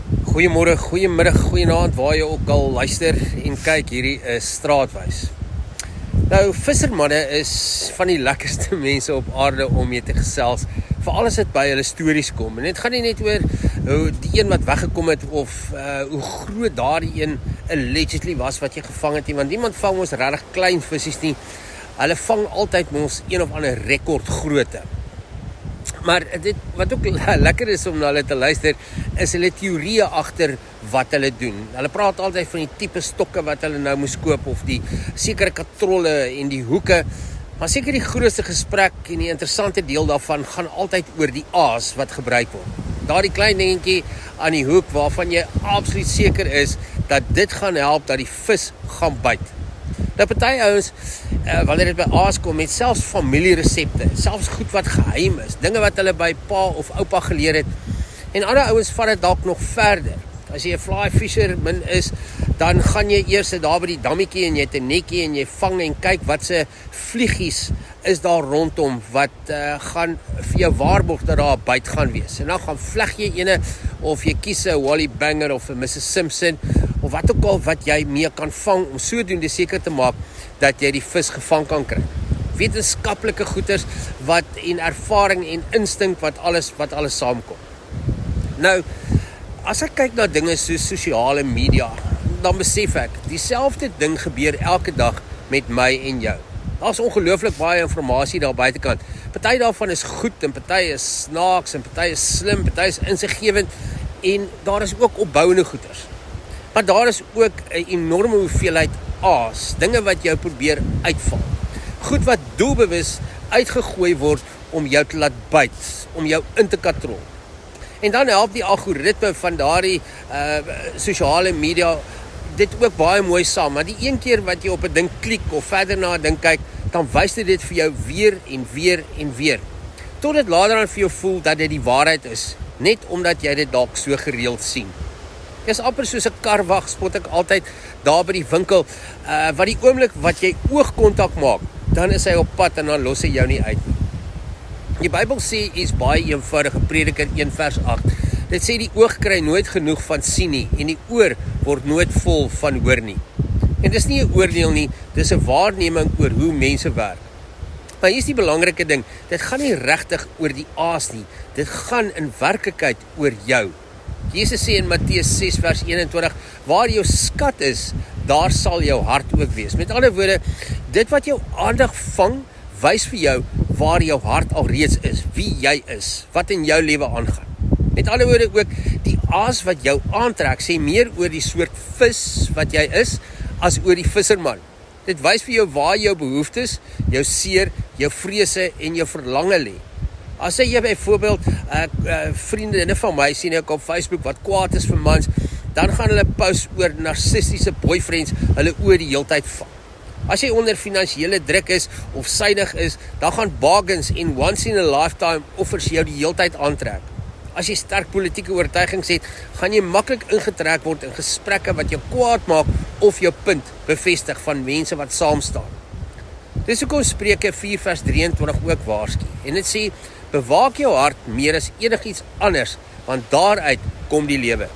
Goeiemôre, goeiemiddag, goeienaand, waar jy ook al luister en kyk, hierdie is Straatwys. Nou, vissermanne is van die lekkerste mense op aarde om mee te gesels, veral as dit by hulle stories kom. En dit gaan nie net oor die een wat weggekom het of hoe groot daardie een allegedly was wat jy gevang het nie, want niemand vang ons regtig klein visies nie. Hulle vang altyd ons een of ander rekord grootte. Maar dit wat ook lekker is om na hulle te luister, is hulle teorieë agter wat hulle doen. Hulle praat altyd van die tipe stokke wat hulle nou moes koop of die sekere katrolle en die hoeke. Maar seker die grootste gesprek en die interessante deel daarvan gaan altyd oor die aas wat gebruik word. Daardie klein dingetjie aan die hoek waarvan jy absoluut seker is dat dit gaan help dat die vis gaan byt. Nou party ouens, wanneer dit by aas kom, het selfs familieresepte, selfs goed wat geheim is, dinge wat hulle by pa of oupa geleer het. En ander ouens vat dit dalk nog verder. As jy 'n fly fisherman is, dan gaan jy eers daar by die dammetjie en jy het 'n netjie en jy vang en kyk wat se vliegies is daar rondom wat gaan vir jou waarborg dat daar 'n byt gaan wees. En dan gaan vleg jy ene of jy kies 'n Wally Banger of 'n Mrs. Simpson of wat ook al wat jy mee kan vang om sodoende seker te maak dat jy die vis gevang kan kry. Wetenskaplike goeters wat en ervaring en instink wat alles saamkom. Nou, as ek kyk na dinge soos sosiale media, dan besef ek, dieselfde ding gebeur elke dag met my en jou. Daar's ongelooflik baie inligting daar buitekant. Party daarvan is goed en party is snaaks en party is slim, party is insiggewend en daar is ook opbouende goeters. Maar daar is ook 'n enorme hoeveelheid aas, dinge wat jou probeer uitval. Goed wat doelbewus uitgegooi word om jou te laat byt, om jou in te katrol. En dan help die algoritme van daardie sosiale media dit ook baie mooi saam, maar die een keer wat jy op 'n ding klik of verder na 'n ding kyk, dan wys dit vir jou weer en weer en weer. Tot dit later dan vir jou voel dat dit die waarheid is, net omdat jy dit dalk so gereeld sien. Dit is amper soos 'n karwag, spot ek altyd daar by die winkel, wat die oomblik wat jy oogkontak maak, dan is hy op pad en dan los hy jou nie uit nie. Die Bybel sê is baie eenvoudig, Prediker 1 vers 8. Dit sê die oog kry nooit genoeg van sien nie en die oor word nooit vol van hoor nie. En dis nie 'n oordeel nie, dis 'n waarneming oor hoe mense werk. Maar hier is die belangrike ding, dit gaan nie regtig oor die aas nie, dit gaan in werklikheid oor jou. Jesus sê in Matteus 6 vers 21, waar jou skat is, daar sal jou hart ook wees. Met ander woorde, dit wat jou aandag vang, wys vir jou waar jou hart alreeds is, wie jy is, wat in jou lewe aangaan. Met ander woorde ook, die aas wat jou aantrek, sê meer oor die soort vis wat jy is, as oor die visserman. Dit wys vir jou waar jou behoeftes, jou seer, jou vrese en jou verlange lê. As jy byvoorbeeld vriendinne van my sien ek op Facebook wat kwaad is vir mans, dan gaan hulle post oor narcistiese boyfriends, hulle oor die heeltyd vang. As jy onder finansiële druk is of suinig is, dan gaan bargains en once in a lifetime offers jou die heeltyd aantrek. As jy sterk politieke oortuigings het, gaan jy maklik ingetrek word in gesprekke wat jou kwaad maak of jou punt bevestig van mense wat saam staan. Dis hoekom Spreuke 4 vers 23 ook waarsku. En dit sê, bewaak jou hart meer as enigiets anders, want daaruit kom die lewe.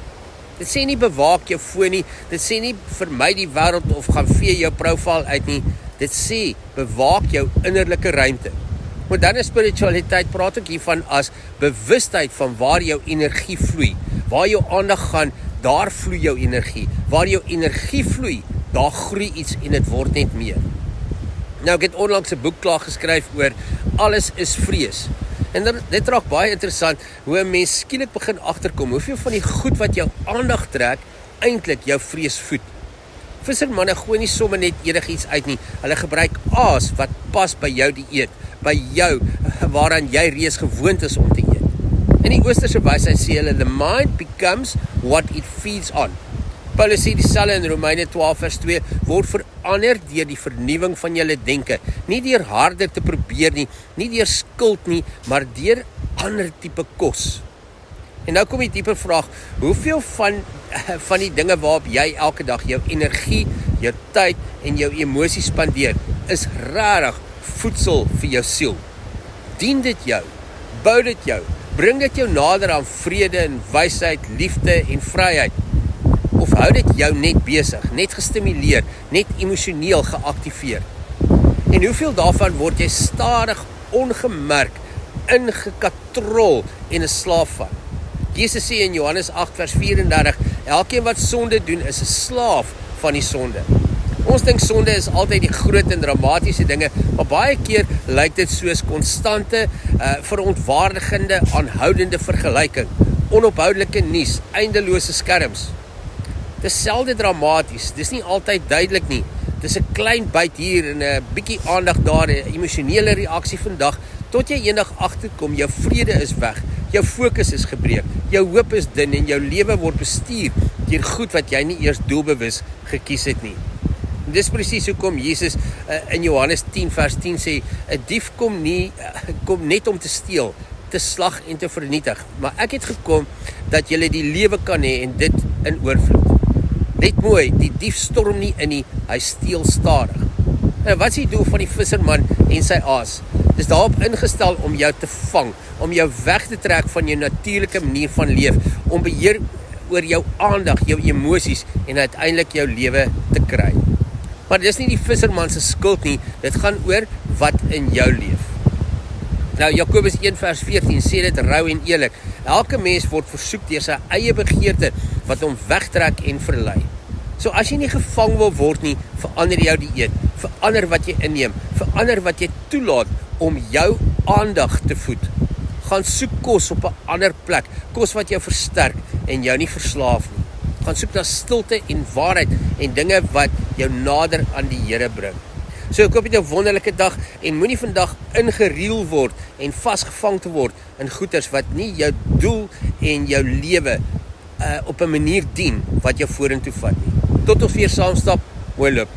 Dit sê nie bewaak jou foon nie, dit sê nie vermy die wêreld of gaan vee jou profiel uit nie, dit sê bewaak jou innerlike ruimte. Moderne spiritualiteit praat ook hiervan as bewustheid van waar jou energie vloei. Waar jou aandag gaan, daar vloei jou energie. Waar jou energie vloei, daar groei iets en dit word net meer. Nou, ek het onlangs 'n boek klaar geskryf oor alles is vrees. En dit raak baie interessant hoe 'n mens skielik begin agterkom hoeveel van die goed wat jou aandag trek eintlik jou vrees voed. Vissermanne gooi nie sommer net enigiets uit nie. Hulle gebruik aas wat pas by jou dieet, by jou waaraan jy reeds gewoond is om te eet. In die oosterse wysheid sê hulle, the mind becomes what it feeds on. Paulus sê dieselfde in Romeine 12 vers 2, word verander deur die vernuwing van julle denke, nie deur harder te probeer nie, nie deur skuld nie, maar deur ander tipe kos. En nou kom die dieper vraag, hoeveel van die dinge waarop jy elke dag jou energie, jou tyd en jou emosies spandeer, is regtig voedsel vir jou siel? Dien dit jou? Bou dit jou? Bring dit jou nader aan vrede en wysheid, liefde en vryheid? Of hou dit jou net besig, net gestimuleer, net emosioneel geaktiveer? En hoeveel daarvan word jy stadig, ongemerk, ingekatrol en 'n slaaf van? Jesus sê in Johannes 8 vers 34, elkeen wat sonde doen is 'n slaaf van die sonde. Ons dink sonde is altyd die groot en dramatiese dinge, maar baie keer lyk dit soos konstante, verontwaardigende, aanhoudende vergelyking, onophoudelike nuus, eindelose skerms. Dis selde dramaties, dis nie altyd duidelik nie. Dis 'n klein byt hier en 'n bietjie aandag daar, 'n emosionele reaksie vandag, tot jy eendag agterkom, jou vrede is weg, jou fokus is gebreek, jou hoop is dun en jou lewe word bestuur deur goed wat jy nie eers doelbewus gekies het nie. En dis presies hoekom Jesus in Johannes 10 vers 10 sê, 'n dief kom net om te steel, te slag en te vernietig, maar ek het gekom dat julle die lewe kan hê en dit in oorvloed. Net mooi, die dief storm nie in nie, hy steel stadig. En wat is die doel van die visserman en sy aas? Dis daarop ingestel om jou te vang, om jou weg te trek van jou natuurlike manier van leef, om beheer oor jou aandag, jou emosies en uiteindelik jou lewe te kry. Maar dis nie die visserman se skuld nie, dit gaan oor wat in jou leef. Nou Jakobus 1 vers 14 sê dit rou en eerlik, elke mens word versoek deur sy eie begeerte wat hom wegtrek en verlei. So as jy nie gevang wil word nie, verander jou dieet, verander wat jy inneem, verander wat jy toelaat om jou aandag te voed. Gaan soek kos op 'n ander plek, kos wat jou versterk en jou nie verslaaf nie. Gaan soek na stilte en waarheid en dinge wat jou nader aan die Here bring. So ek hoop jy 'n wonderlike dag en moenie vandag ingereel word en vasgevang te word in goeders wat nie jou doel en jou lewe op 'n manier dien wat jou vorentoe vat nie. Tot ons weer saam stap, mooi loop.